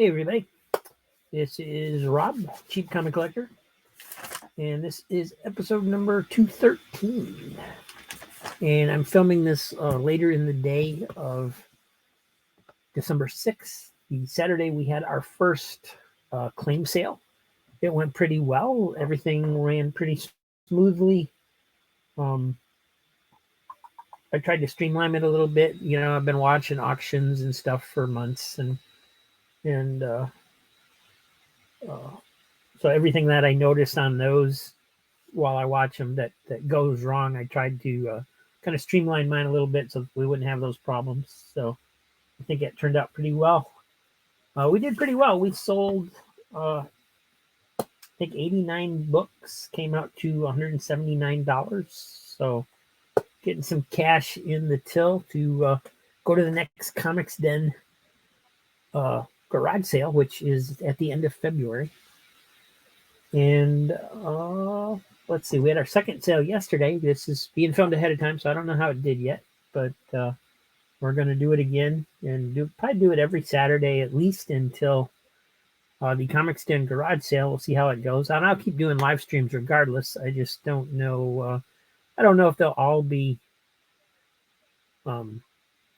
Hey everybody, this is Rob, Cheap Comic Collector, and this is episode number 213. And I'm filming this later in the day of December 6th. The Saturday we had our first claim sale. It went pretty well. Everything ran pretty smoothly. I tried to streamline it a little bit. You know, I've been watching auctions and stuff for months, and so everything that I noticed on those while I watch them that goes wrong, I tried to kind of streamline mine a little bit so we wouldn't have those problems. So I think it turned out pretty well. We did pretty well. We sold, I think, 89 books, came out to $179. So getting some cash in the till to go to the next Comics Den garage sale, which is at the end of February. And let's see, we had our second sale yesterday. This is being filmed ahead of time, so I don't know how it did yet, but we're going to do it again and probably do it every Saturday at least until the Comics Den garage sale. We'll see how it goes. And I'll keep doing live streams regardless. I just don't know. I don't know if they'll all be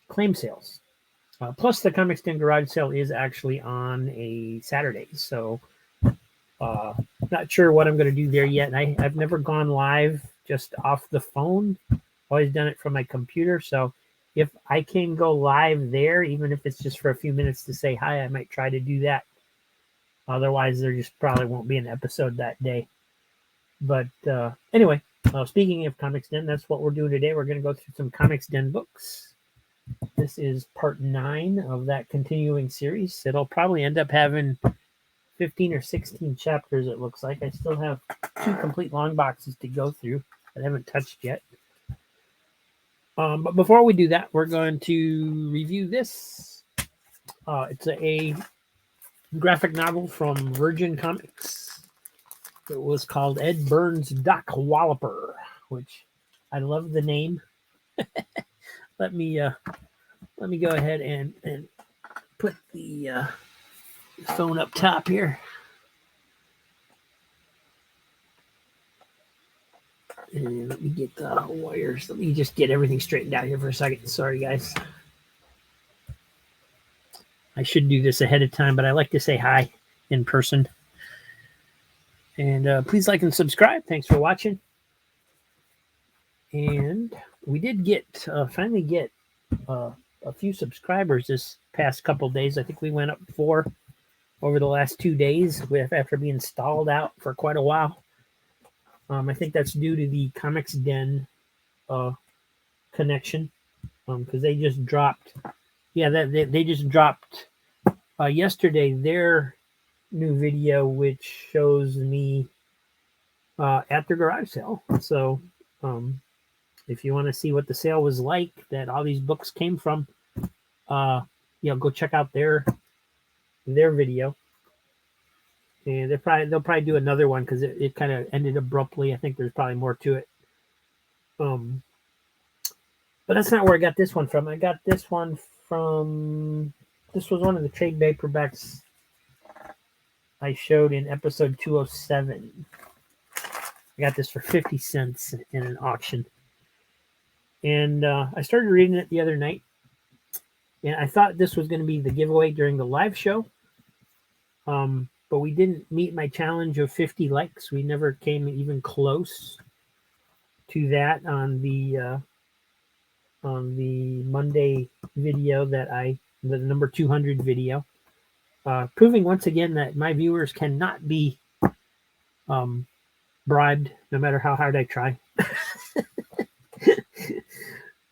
claim sales. Plus, the Comics Den garage sale is actually on a Saturday, so not sure what I'm going to do there yet. I've never gone live just off the phone. Always done it from my computer. So if I can go live there, even if it's just for a few minutes to say hi, I might try to do that. Otherwise, there just probably won't be an episode that day. But anyway, speaking of Comics Den, that's what we're doing today. We're going to go through some Comics Den books. This is part 9 of that continuing series. It'll probably end up having 15 or 16 chapters, it looks like. I still have 2 complete long boxes to go through that I haven't touched yet. But before we do that, we're going to review this. It's a graphic novel from Virgin Comics. It was called Ed Burns' Doc Walloper, which I love the name. Let me go ahead and put the phone up top here. And let me get the wires. Let me just get everything straightened out here for a second. Sorry, guys. I should do this ahead of time, but I like to say hi in person. And please like and subscribe. Thanks for watching. And we did finally get a few subscribers this past couple days. I think we went up 4 over the last 2 days after being stalled out for quite a while. I think that's due to the Comics Den connection, because they just dropped. Yeah, they just dropped yesterday their new video, which shows me at the garage sale. So if you want to see what the sale was like, that all these books came from, go check out their video. And they'll probably do another one because it kind of ended abruptly. I think there's probably more to it. But that's not where I got this one from. I got this one from, this was one of the trade paperbacks I showed in episode 207. I got this for 50 cents in an auction. And I started reading it the other night. And I thought this was going to be the giveaway during the live show. But we didn't meet my challenge of 50 likes. We never came even close to that on the Monday video the number 200 video, proving once again that my viewers cannot be bribed, no matter how hard I try.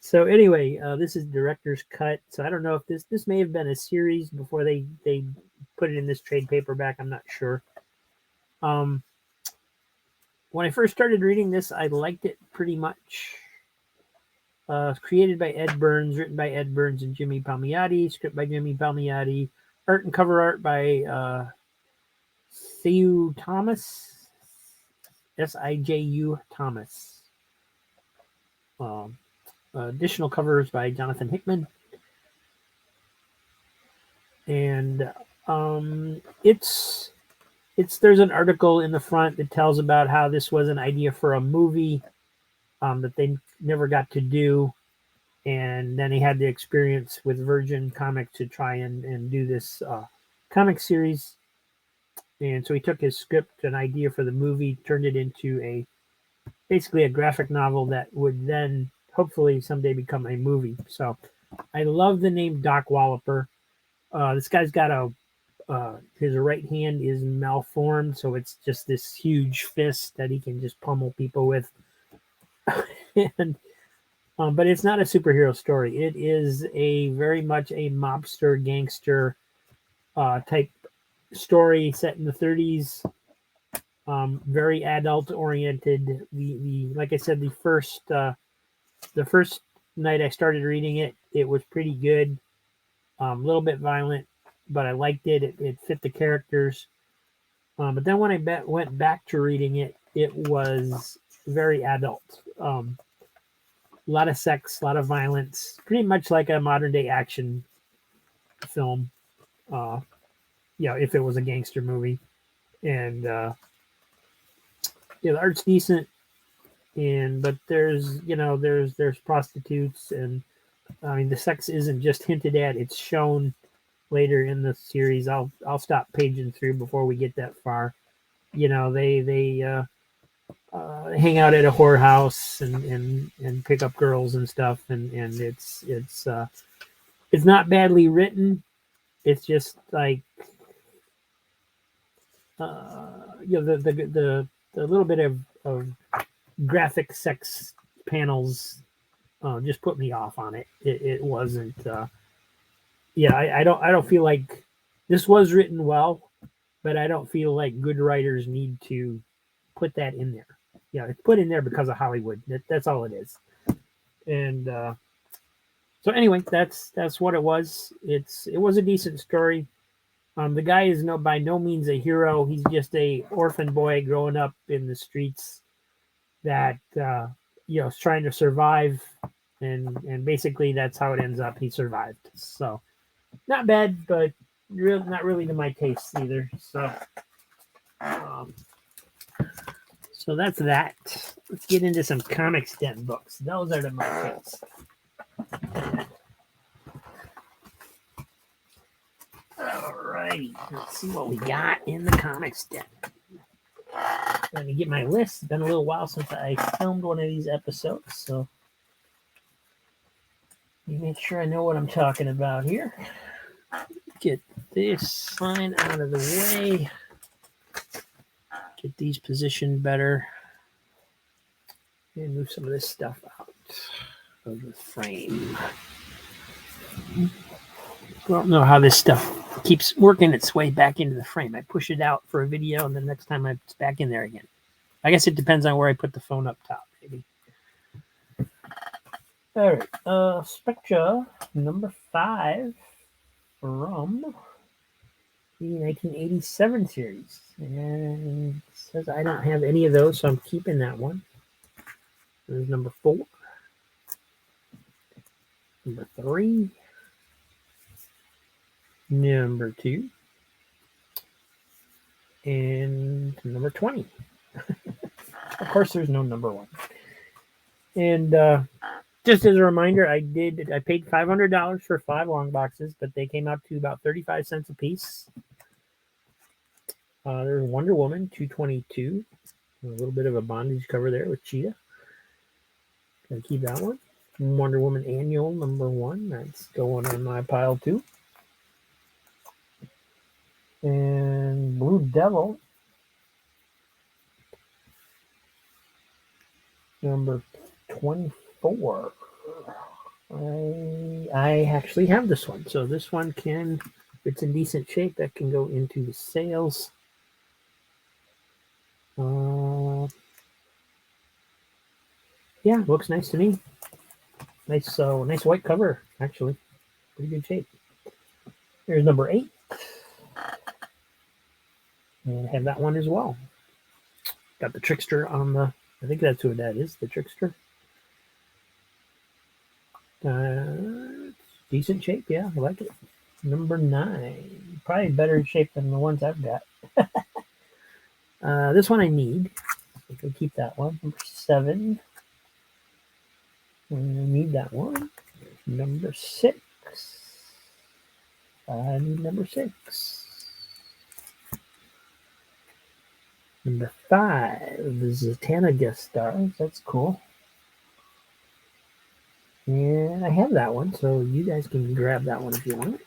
So anyway, this is director's cut. So I don't know if this may have been a series before they put it in this trade paperback. I'm not sure. When I first started reading this, I liked it pretty much. Created by Ed Burns, written by Ed Burns and Jimmy Palmiotti, script by Jimmy Palmiotti, art and cover art by Siju Thomas, Siju Thomas. Additional covers by Jonathan Hickman. And It's there's an article in the front that tells about how this was an idea for a movie that they never got to do, and then he had the experience with Virgin Comics to try and do this comic series. And so he took his script, an idea for the movie, turned it into basically a graphic novel that would then hopefully someday become a movie. So I love the name Doc Walloper. This guy's got his right hand is malformed, so it's just this huge fist that he can just pummel people with. and But it's not a superhero story. It is a very much a mobster gangster type story set in the 30s. Very adult oriented. The like I said, the first night I started reading it, it was pretty good. A little bit violent, but I liked it. It fit the characters. But then when I went back to reading it, it was very adult. A lot of sex, a lot of violence, pretty much like a modern day action film. If it was a gangster movie, and the art's decent, but there's prostitutes, and I mean the sex isn't just hinted at; it's shown later in the series. I'll stop paging through before we get that far. They hang out at a whorehouse and pick up girls and stuff, and it's not badly written. It's just like the little bit of graphic sex panels just put me off on it. It wasn't. I don't feel like this was written well, but I don't feel like good writers need to put that in there. It's put in there because of Hollywood. That's all it is. And so anyway, that's what it was. It was a decent story. The guy is by no means a hero. He's just a orphan boy growing up in the streets that is trying to survive, and basically that's how it ends up. He survived. So not bad, but not really to my taste either. So that's that. Let's get into some Comics Den books. Those are my taste. Alrighty, let's see what we got in the Comics Den. Let me get my list. It's been a little while since I filmed one of these episodes, so let me make sure I know what I'm talking about here. Get this sign out of the way. Get these positioned better. And move some of this stuff out of the frame. I don't know how this stuff keeps working its way back into the frame. I push it out for a video, and the next time it's back in there again. I guess it depends on where I put the phone up top, maybe. All right. Spectra number 5 from the 1987 series. And it says I don't have any of those, so I'm keeping that one. There's number 4. Number 3. Number 2. And number 20. Of course, there's no number 1. And just as a reminder, I paid $500 for 5 long boxes, but they came out to about 35 cents a piece. There's Wonder Woman 222. A little bit of a bondage cover there with Cheetah. Gotta keep that one. Wonder Woman Annual number 1. That's going on my pile too. And Blue Devil number 24. I actually have this one, so this one if it's in decent shape, that can go into the sales. Yeah, looks nice to me. Nice white cover, actually. Pretty good shape. Here's number 8. And I have that one as well. Got the Trickster on I think that's who that is, the Trickster. Decent shape, yeah, I like it. Number 9, probably better shape than the ones I've got. This one I need. I can keep that one. Number 7. I need that one. Number 6. I need number 6. Number 5 is Zatanna guest stars. That's cool. And I have that one, so you guys can grab that one if you want it.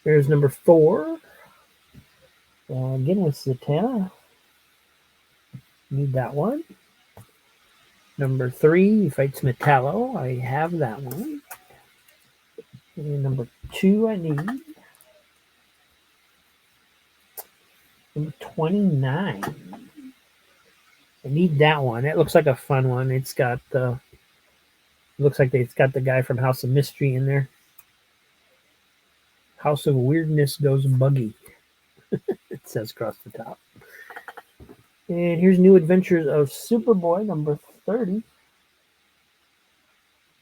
There's number 4. Again with Zatanna. Need that one. Number 3 fights Metallo. I have that one. And number 2 I need. Number 29. I need that one. It looks like a fun one. It's got the looks like it's got the guy from House of Mystery in there. House of Weirdness goes buggy. It says across the top. And here's New Adventures of Superboy, number 30.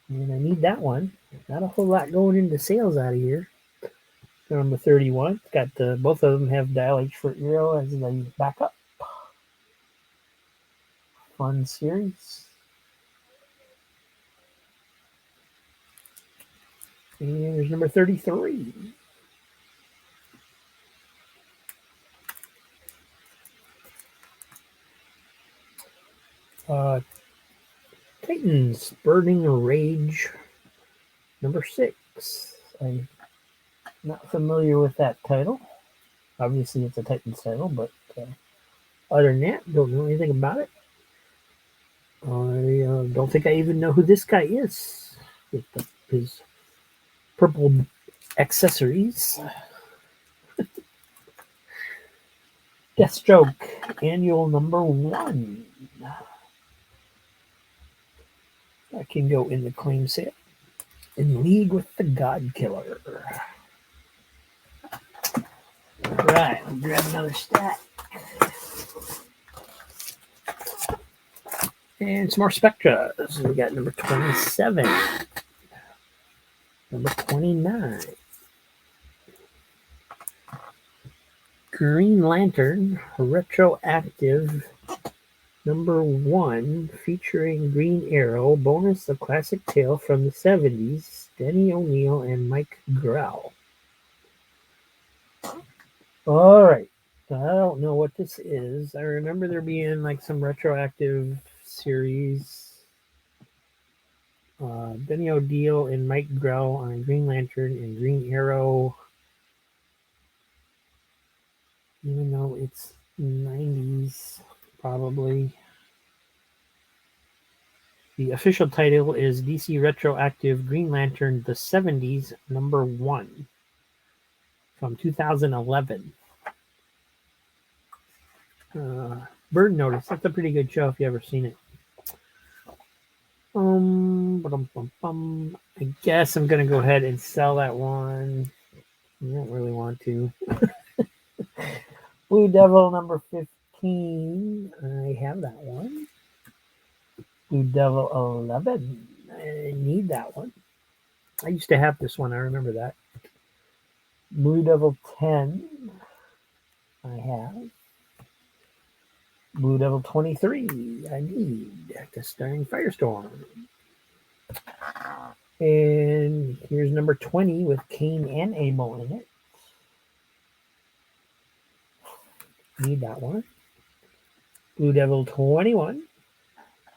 And I need that one. Not a whole lot going into sales out of here. Number 31. Got both of them have Dial H for Eero as the backup. Fun series. And there's number 33. Titans Burning Rage, number 6. I'm not familiar with that title. Obviously, it's a Titans title, but other than that, don't know anything about it. I don't think I even know who this guy is with his purple accessories. Deathstroke, annual number 1. That can go in the claim set. In League with the God Killer. Right, I'll grab another stack. And some more Spectra. So we got number 27. Number 29. Green Lantern Retroactive number 1, featuring Green Arrow, bonus a classic tale from the 70s, Denny O'Neil and Mike Grell. All right. I don't know what this is. I remember there being like some retroactive series. Denny O'Neil and Mike Grell on Green Lantern and Green Arrow. Even though it's 90s, probably. The official title is DC Retroactive Green Lantern The 70s, number 1 from 2011. Bird Notice. That's a pretty good show if you ever seen it. I guess I'm going to go ahead and sell that one. I don't really want to. Blue Devil number 15. I have that one. Blue Devil 11. I need that one. I used to have this one. I remember that. Blue Devil 10. I have. Blue Devil 23. I need. Just starring Firestorm. And here's number 20 with Kane and Abel in it. Need that one. Blue Devil 21.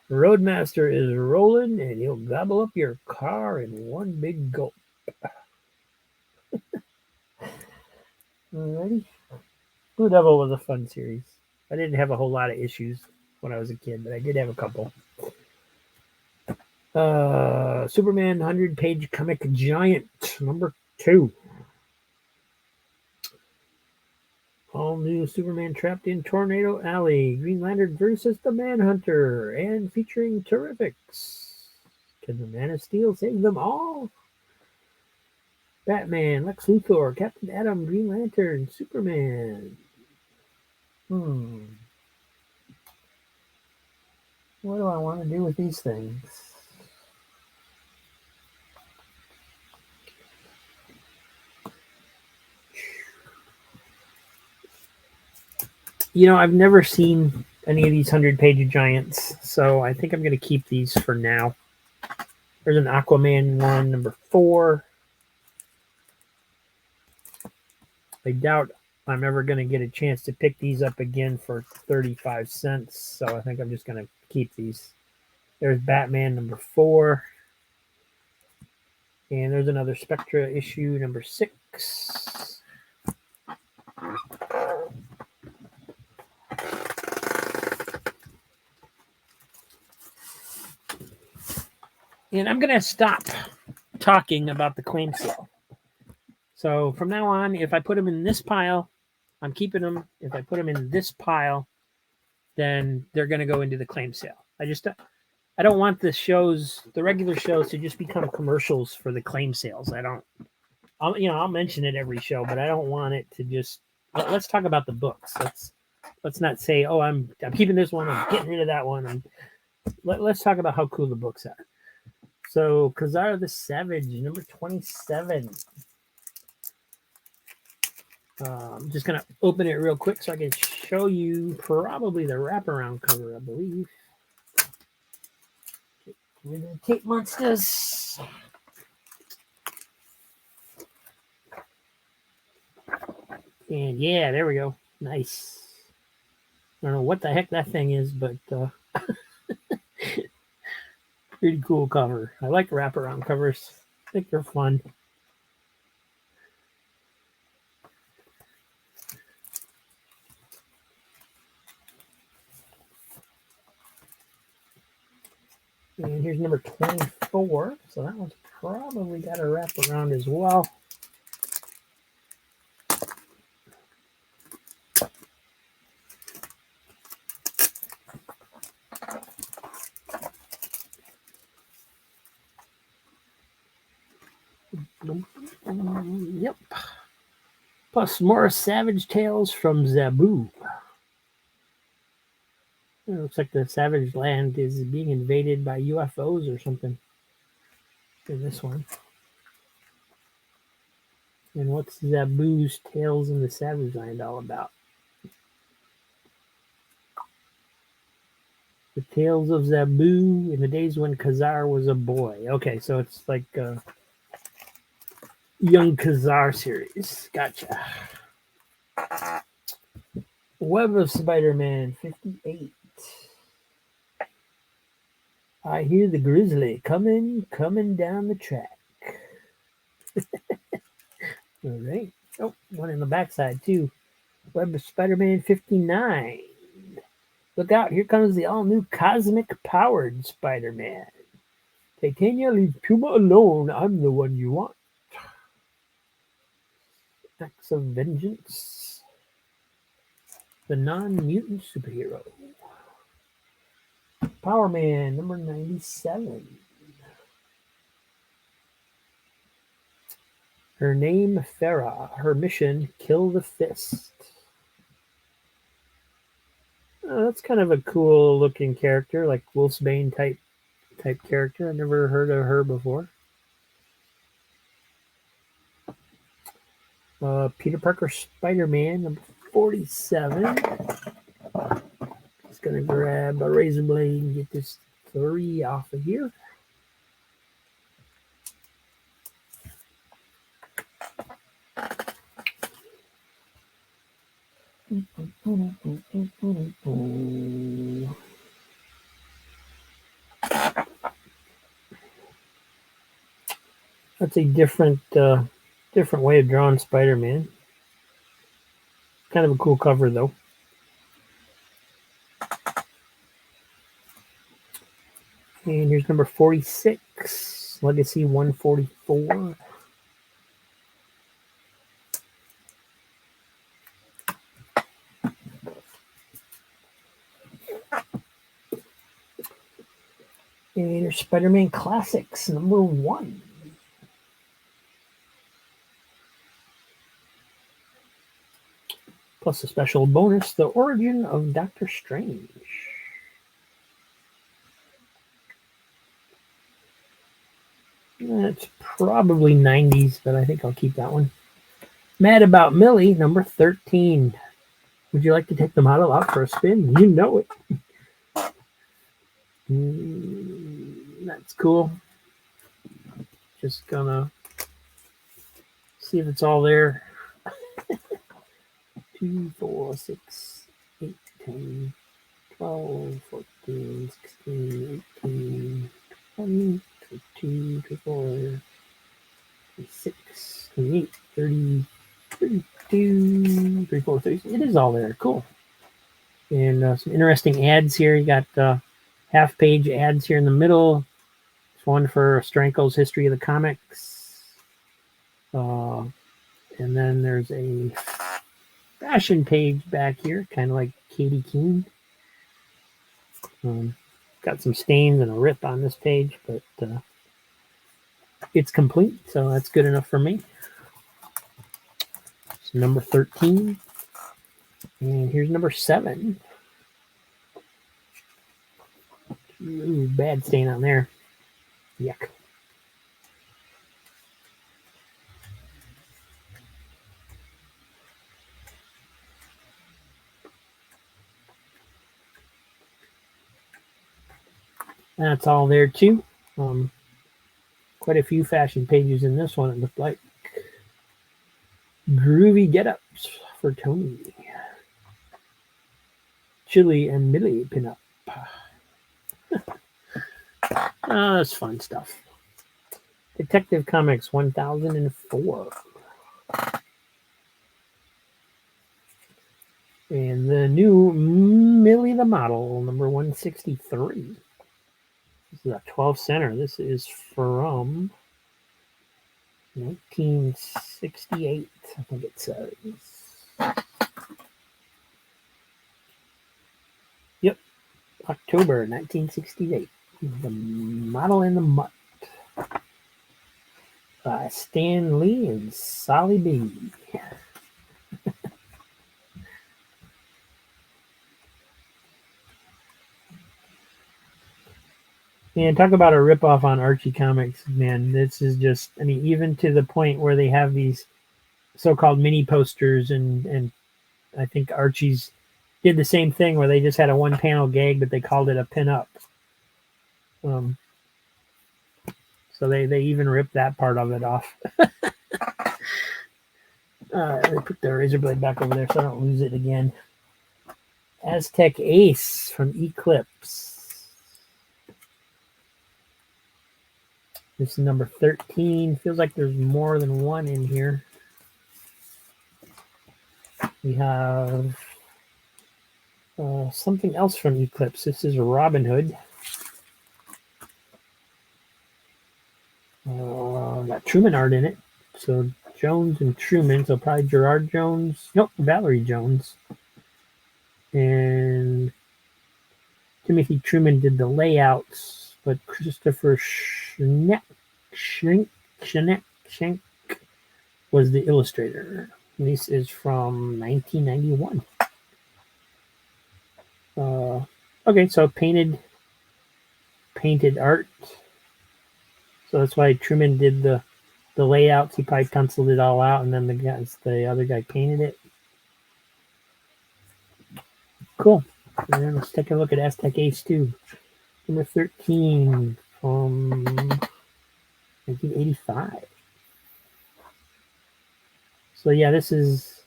Roadmaster is rolling and he'll gobble up your car in one big gulp. Alrighty. Blue Devil was a fun series. I didn't have a whole lot of issues when I was a kid, but I did have a couple. Superman 100-page comic giant number 2. All new Superman trapped in Tornado Alley. Green Lantern versus the Manhunter, and featuring Terrifics. Can the Man of Steel save them all? Batman, Lex Luthor, Captain Atom, Green Lantern, Superman. What do I want to do with these things? You know, I've never seen any of these 100-page giants, so I think I'm going to keep these for now. There's an Aquaman one, number 4. I doubt I'm ever going to get a chance to pick these up again for 35 cents, so I think I'm just going to keep these. There's Batman number 4. And there's another Spectra issue, number 6. And I'm going to stop talking about the claim sale. So from now on, if I put them in this pile, I'm keeping them. If I put them in this pile, then they're going to go into the claim sale. I don't want the regular shows to just become commercials for the claim sales. I'll mention it every show, but I don't want it to just. Let's talk about the books. Let's not say, oh, I'm keeping this one, I'm getting rid of that one. Let's talk about how cool the books are. So, Khazar the Savage, number 27. I'm just going to open it real quick so I can show you probably the wraparound cover, I believe. Get rid of the tape monsters. And yeah, there we go. Nice. I don't know what the heck that thing is, but pretty cool cover. I like wraparound covers. I think they're fun. And here's number 24. So that one's probably got a wraparound as well. Yep. Plus more Savage Tales from Zabu. It looks like the Savage Land is being invaded by UFOs or something in this one. And what's Zabu's Tales in the Savage Land all about? The Tales of Zabu in the days when Khazar was a boy. Okay, so it's like a young Khazar series. Gotcha. Web of Spider-Man 58. I hear the grizzly coming down the track. All right. Oh, one in the backside too. Web of Spider-Man 59. Look out, here comes the all-new cosmic-powered Spider-Man. Titania, leave Puma alone. I'm the one you want. Acts of Vengeance. The non-mutant superhero. Power Man, number 97. Her name, Farah. Her mission, kill the Fist. Oh, that's kind of a cool looking character, like Wolfsbane type character. I've never heard of her before. Peter Parker Spider-Man, number 47. Just gonna grab a razor blade and get this 3 off of here. That's a different way of drawing Spider-Man. Kind of a cool cover, though. And here's number 46, Legacy 144. And here's Spider-Man Classics, number 1. Plus a special bonus, The Origin of Doctor Strange. That's probably 90s, but I think I'll keep that one. Mad About Millie, number 13. Would you like to take the model out for a spin? You know it. That's cool. Just gonna see if it's all there. 2, 4, 6, 8, 10, 12, 14, 16, 18, 20, 22, 24, 26, 28, 30, 32, 34, 36. It is all there. Cool. And some interesting ads here. You got half-page ads here in the middle. There's one for Stranko's History of the Comics. And then there's a fashion page back here, kind of like Katie Keene. Got some stains and a rip on this page, but it's complete, so that's good enough for me. So number 13. And here's number 7. Ooh, bad stain on there. Yuck. That's all there too. Quite a few fashion pages in this one, it looked like. Groovy get-ups for Tony. Chili and Millie pinup. That's fun stuff. Detective Comics 1004. And the new Millie the Model, number 163. This is a 12 center. This is from 1968, I think it says. Yep, October 1968. The Model in the Mutt by Stan Lee and Solly B. And talk about a ripoff on Archie Comics, man. This is just, I mean, even to the point where they have these so-called mini posters, and I think Archie's did the same thing where they just had a one-panel gag, but they called it a pin-up. So they even ripped that part of it off. They put the razor blade back over there so I don't lose it again. Aztec Ace from Eclipse. This is number 13. Feels like there's more than one in here. We have something else from Eclipse. This is Robin Hood. Got Truman art in it. So Jones and Truman. So probably Gerard Jones. Nope, Valerie Jones. And Timothy Truman did the layouts, but Christopher Schenck was the illustrator. And this is from 1991. Okay, so painted art. So that's why Truman did the layouts. He probably penciled it all out, and then the other guy painted it. Cool. And then let's take a look at Aztec Ace 2. Number 13 from 1985. So yeah, this is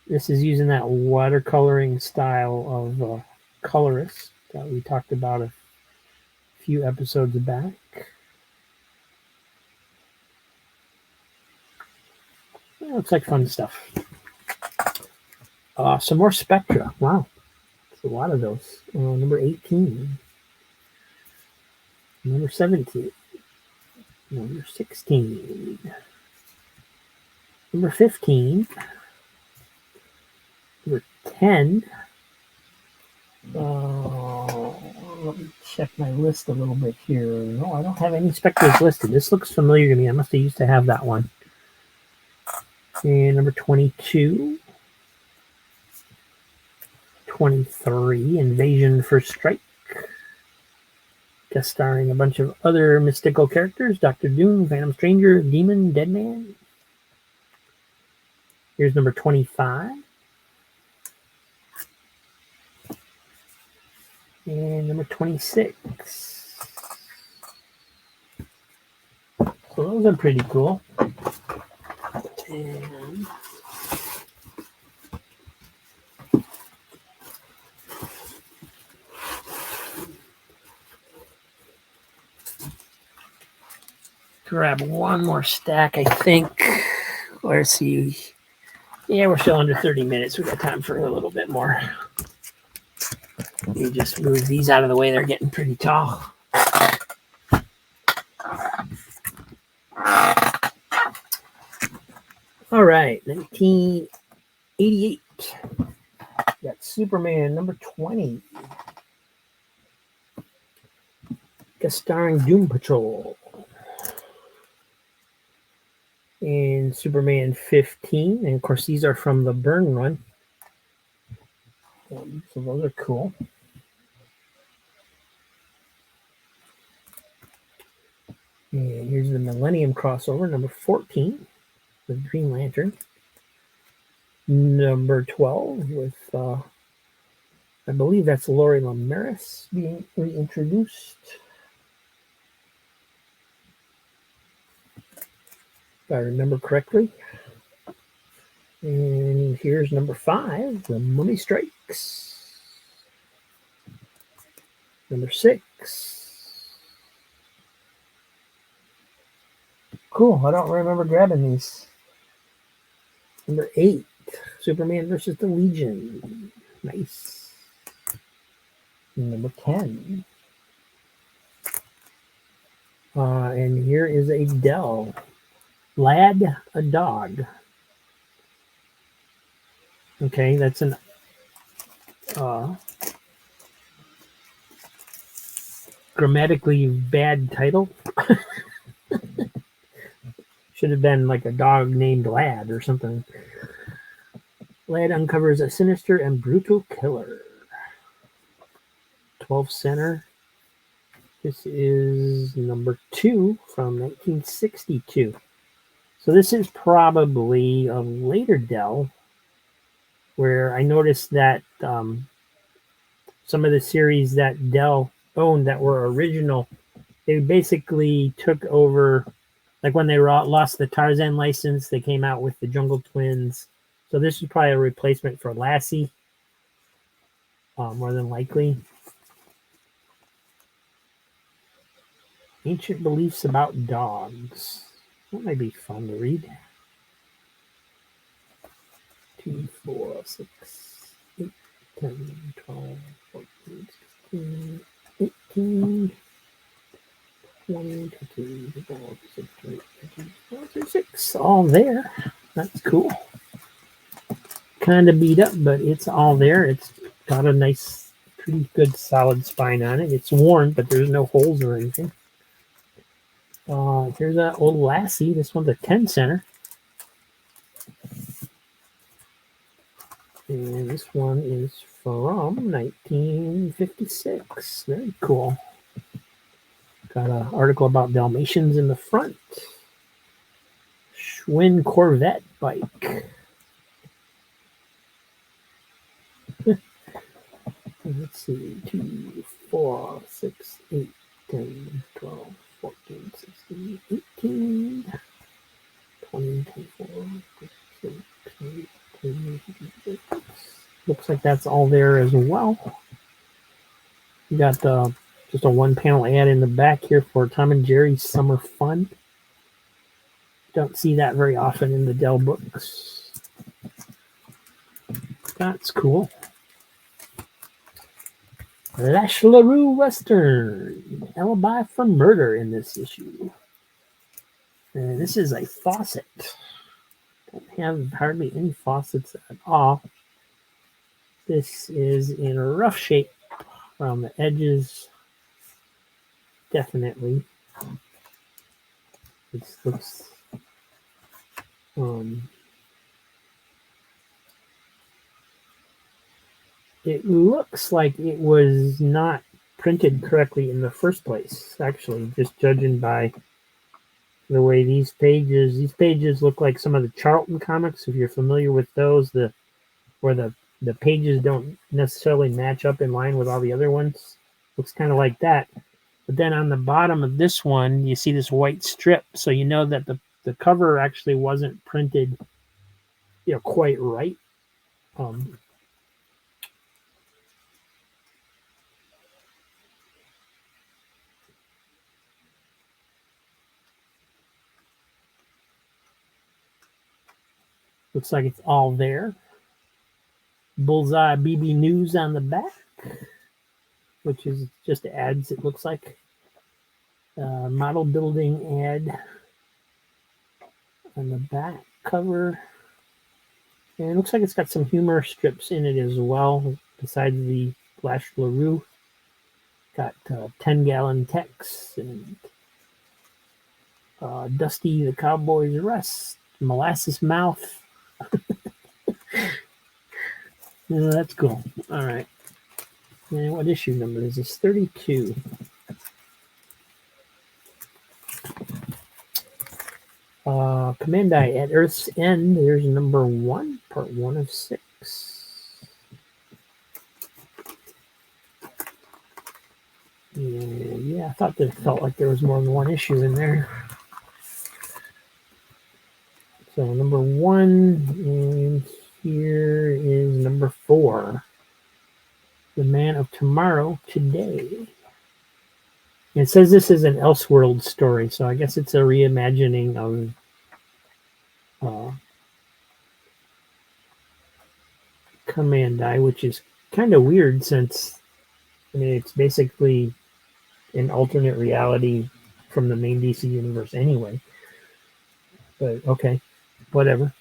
using that watercoloring style of colorist that we talked about a few episodes back. It looks like fun stuff. Some more Spectra. Wow. That's a lot of those. Number 18. Number 17. Number 16. Number 15. Number 10. Let me check my list a little bit here. No, I don't have any Spectras listed. This looks familiar to me. I must have used to have that one. And number 22. 23, Invasion First Strike. Guest starring a bunch of other mystical characters. Doctor Doom, Phantom Stranger, Demon, Deadman. Here's number 25. And number 26. So those are pretty cool. And grab one more stack, I think. Let's see. Yeah, we're still under 30 minutes. We got time for a little bit more. You just move these out of the way. They're getting pretty tall. All right, 1988. Got Superman number 20. Starring Doom Patrol. And Superman 15. And of course, these are from the Byrne run. So those are cool. And here's the Millennium crossover, number 14, with Green Lantern. Number 12 with, I believe that's Lori Lemaris being reintroduced. If I remember correctly. And here's number 5, The Mummy Strikes. Number 6. Cool, I don't remember grabbing these. Number 8, Superman versus the Legion. Nice. Number 10. And here is a Dell. Lad, a dog. Okay, that's an grammatically bad title. Should have been like a dog named Lad or something. Lad uncovers a sinister and brutal killer. 12 center. This is number 2 from 1962. So this is probably a later Dell, where I noticed that some of the series that Dell owned that were original, they basically took over, like when they lost the Tarzan license, they came out with the Jungle Twins. So this is probably a replacement for Lassie, more than likely. Ancient Beliefs About Dogs. That might be fun to read. 2, 4, 6, 8, 10, 12, 14, 16, 18, 20, 22, 24, 36. All there. That's cool. Kind of beat up, but it's all there. It's got a nice, pretty good solid spine on it. It's worn, but there's no holes or anything. Here's that old Lassie. This one's a 10 center. And this one is from 1956. Very cool. Got an article about Dalmatians in the front. Schwinn Corvette bike. Let's see. 2, 4, 6, 8, 10, 12, 14, 16, 18, 20, 24, 26, 28, looks like that's all there as well. You got just a one-panel ad in the back here for Tom and Jerry's Summer Fun. Don't see that very often in the Dell books. That's cool. Lash LaRue Western. Alibi for Murder in this issue. And this is a faucet. Don't have hardly any faucets at all. This is in a rough shape from the edges. Definitely. This looks it looks like it was not printed correctly in the first place, actually, just judging by the way these pages look like some of the Charlton comics, if you're familiar with those, where the the pages don't necessarily match up in line with all the other ones. Looks kind of like that. But then on the bottom of this one, you see this white strip, so you know that the cover actually wasn't printed, quite right. Looks like it's all there. Bullseye BB News on the back, which is just ads, it looks like. Model building ad on the back cover. And it looks like it's got some humor strips in it as well, besides the Flash LaRue. Got 10-gallon Tex and Dusty the Cowboy's Arrest, Molasses Mouth. Yeah, that's cool. All right. And what issue number is this? 32. Commandi at Earth's End. There's number 1, part 1 of 6. And yeah, I thought that it felt like there was more than one issue in there. So number 1, and here is number 4. The Man of Tomorrow Today. It says this is an Elseworld story, so I guess it's a reimagining of Commandi, which is kind of weird since, I mean, it's basically an alternate reality from the main DC universe anyway. But okay, whatever.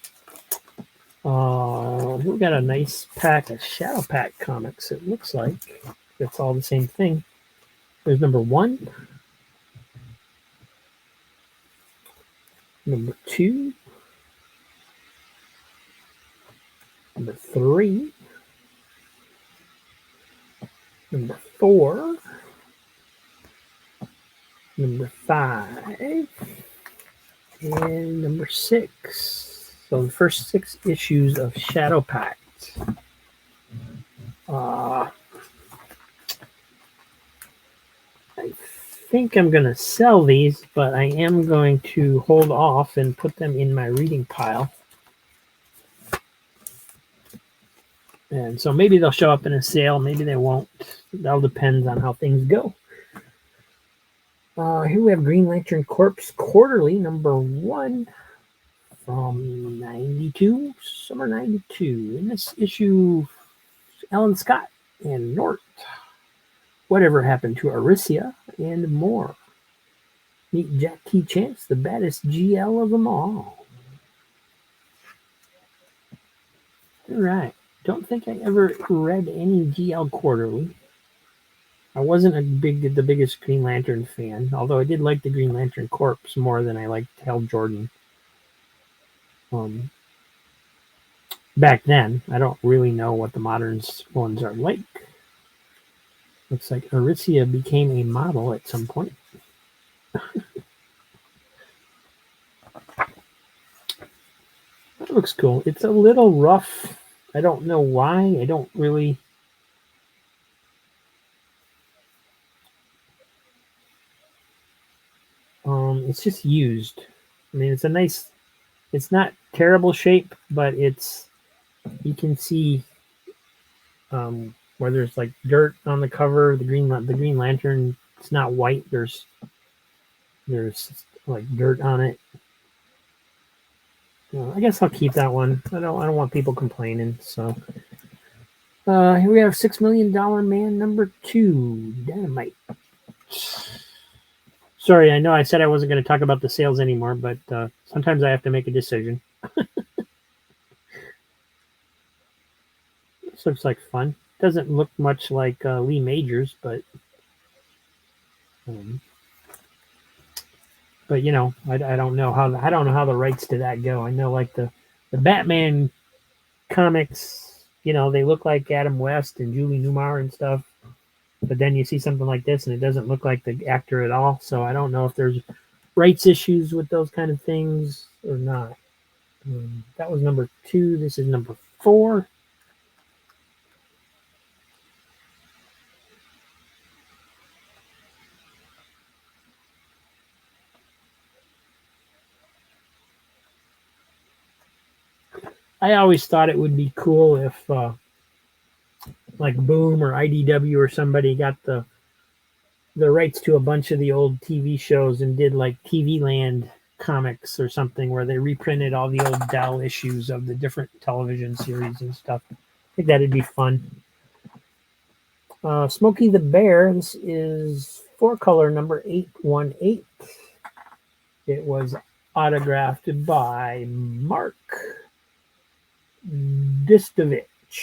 We got a nice pack of Shadow Pack comics, it looks like. It's all the same thing. There's number 1, number 2, number 3, number 4, number 5, and number 6. So the first 6 issues of Shadow Pact. I think I'm going to sell these, but I am going to hold off and put them in my reading pile. And so maybe they'll show up in a sale, maybe they won't. It all depends on how things go. Here we have Green Lantern Corps Quarterly, number 1 from 92, summer 92. In this issue, Alan Scott and Nort. Whatever Happened to Aricia, and more. Meet Jack T. Chance, the baddest GL of them all. All right. Don't think I ever read any GL Quarterly. I wasn't the biggest Green Lantern fan, although I did like the Green Lantern Corps more than I liked Hal Jordan. Back then, I don't really know what the modern ones are like. Looks like Aricia became a model at some point. That looks cool. It's a little rough. I don't know why. I don't really... it's just used. I mean, it's a nice... It's not terrible shape, but it's... You can see... where there's like dirt on the cover, the Green Lantern, it's not white. There's like dirt on it. I guess I'll keep that one. I don't want people complaining. So here we have $6 Million Man number 2, Dynamite. Sorry, I know I said I wasn't going to talk about the sales anymore, but sometimes I have to make a decision. This looks like fun. Doesn't look much like Lee Majors, but you know, I don't know how the rights to that go. I know like the Batman comics, you know, they look like Adam West and Julie Newmar and stuff, but then you see something like this and it doesn't look like the actor at all. So I don't know if there's rights issues with those kind of things or not. That was number 2. This is number 4. I always thought it would be cool if like Boom or IDW or somebody got the rights to a bunch of the old TV shows and did like TV Land comics or something where they reprinted all the old Dell issues of the different television series and stuff. I think that'd be fun. Smokey the Bear. This is 4-color number 818. It was autographed by Mark Listovich.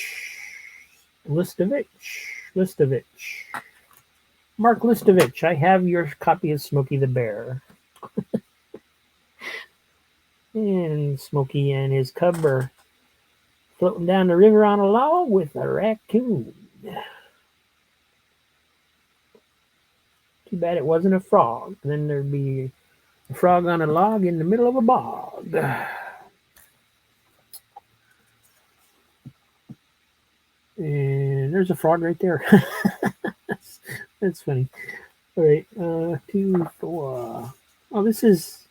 Mark Listovich, I have your copy of Smokey the Bear. And Smokey and his cub are floating down the river on a log with a raccoon. Too bad it wasn't a frog. Then there'd be a frog on a log in the middle of a bog. And there's a frog right there. That's funny. All right, 2, 4. Oh, this is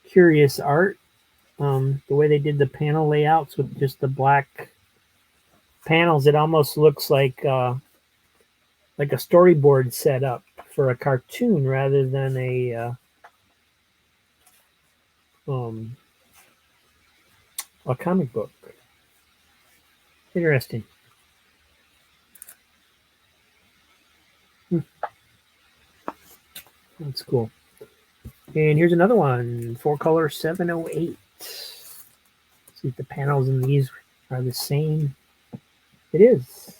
curious art. The way they did the panel layouts with just the black panels, it almost looks like a storyboard set up for a cartoon rather than a comic book. Interesting. That's cool. And here's another one, 4-color 708. See if the panels in these are the same. It is.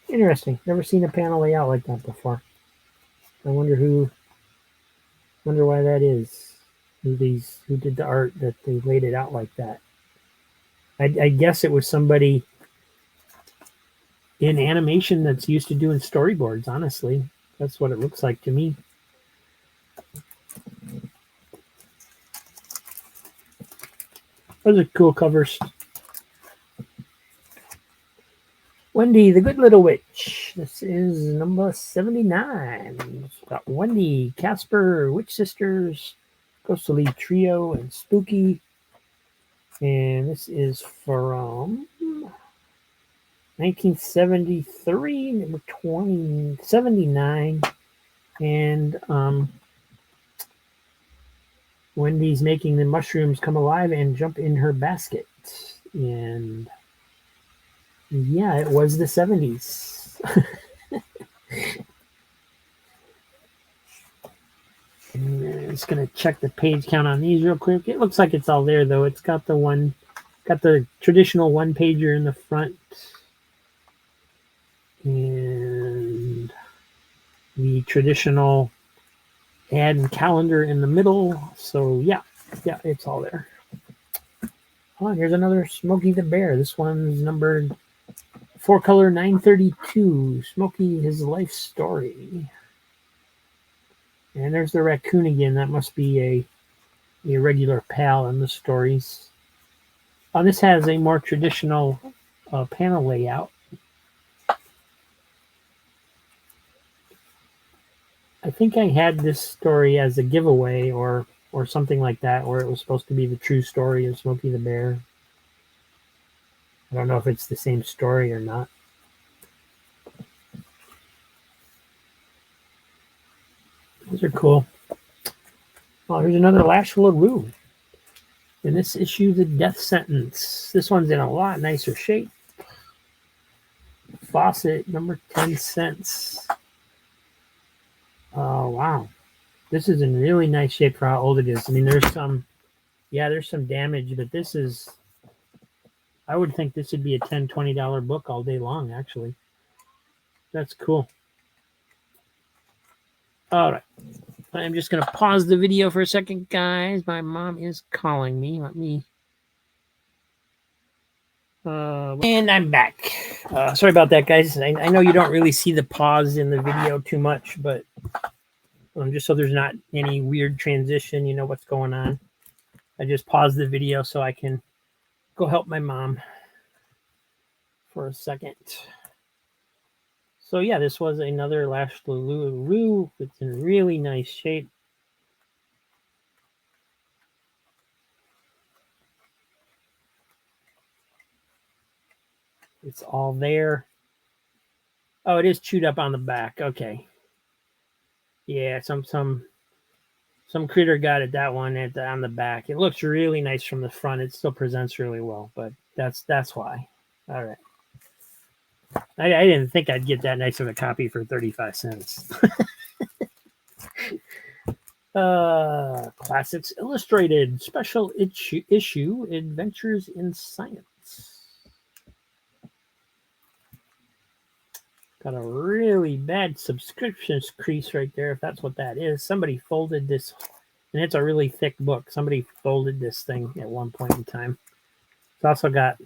Interesting. Never seen a panel layout like that before. I wonder why that is. Who did the art that they laid it out like that. I guess it was somebody in animation that's used to doing storyboards, honestly. That's what it looks like to me. Those are cool covers. Wendy, the Good Little Witch. This is number 79. It's got Wendy, Casper, Witch Sisters, Ghostly Trio, and Spooky. And this is from 1973, number 2079. And Wendy's making the mushrooms come alive and jump in her basket. And yeah, it was the 70s. And I'm just going to check the page count on these real quick. It looks like it's all there, though. It's got the traditional one-pager in the front. And the traditional ad and calendar in the middle. So, yeah, it's all there. Oh, here's another Smokey the Bear. This one's numbered 4-color 932. Smokey, his life story. And there's the raccoon again. That must be a regular pal in the stories. This has a more traditional panel layout. I think I had this story as a giveaway or something like that, where it was supposed to be the true story of Smokey the Bear. I don't know if it's the same story or not. Those are cool. Oh, here's another Lash LaRue. In this issue, the Death Sentence. This one's in a lot nicer shape. Faucet, number 10 cents. Oh, wow. This is in really nice shape for how old it is. I mean, there's some damage, but this is, I would think this would be a $10, $20 book all day long, actually. That's cool. All right. I'm just going to pause the video for a second, guys. My mom is calling me. Let me... and I'm back. Sorry about that, guys. I know you don't really see the pause in the video too much, but just so there's not any weird transition, you know what's going on. I just paused the video so I can go help my mom for a second. So yeah, this was another Lash LaRue. It's in really nice shape. It's all there. Oh, it is chewed up on the back. Okay. Yeah, some critter got it, that one on the back. It looks really nice from the front. It still presents really well, but that's why. All right. I didn't think I'd get that nice of a copy for 35 cents. Classics Illustrated special issue Adventures in Science. Got a really bad subscription crease right there, if that's what that is. Somebody folded this, and it's a really thick book. Somebody folded this thing at one point in time. It's also got,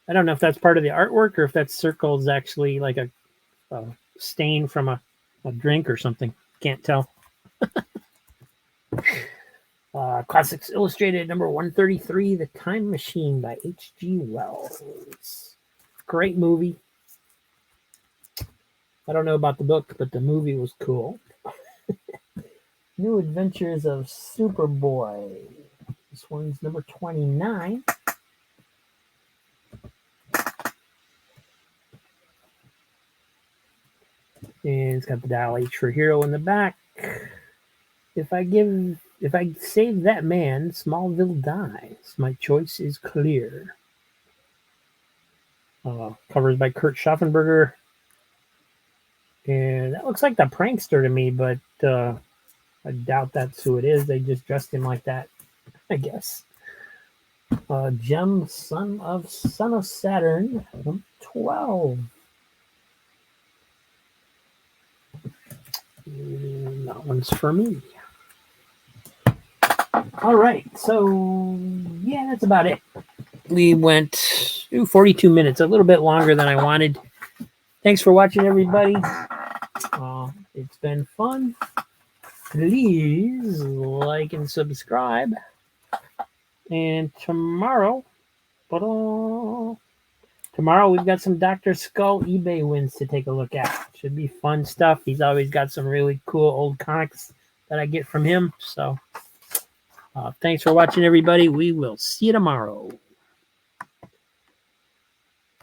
I don't know if that's part of the artwork or if that circle is actually like a stain from a drink or something. Can't tell. Classics Illustrated number 133, The Time Machine by H.G. Wells. Great movie. I don't know about the book, but the movie was cool. New Adventures of Superboy. This one's number 29. And it's got the dial H for hero in the back. If I save that man, Smallville dies. My choice is clear. Covers by Kurt Schaffenberger. And that looks like the prankster to me, but I doubt that's who it is. They just dressed him like that, I guess. Gem, Son of Saturn, 12. And that one's for me. All right, so yeah, that's about it. We went 42 minutes, a little bit longer than I wanted. Thanks for watching, everybody. It's been fun. Please like and subscribe. And tomorrow we've got some Dr. Skull eBay wins to take a look at. Should be fun stuff. He's always got some really cool old comics that I get from him. So thanks for watching, everybody. We will see you tomorrow.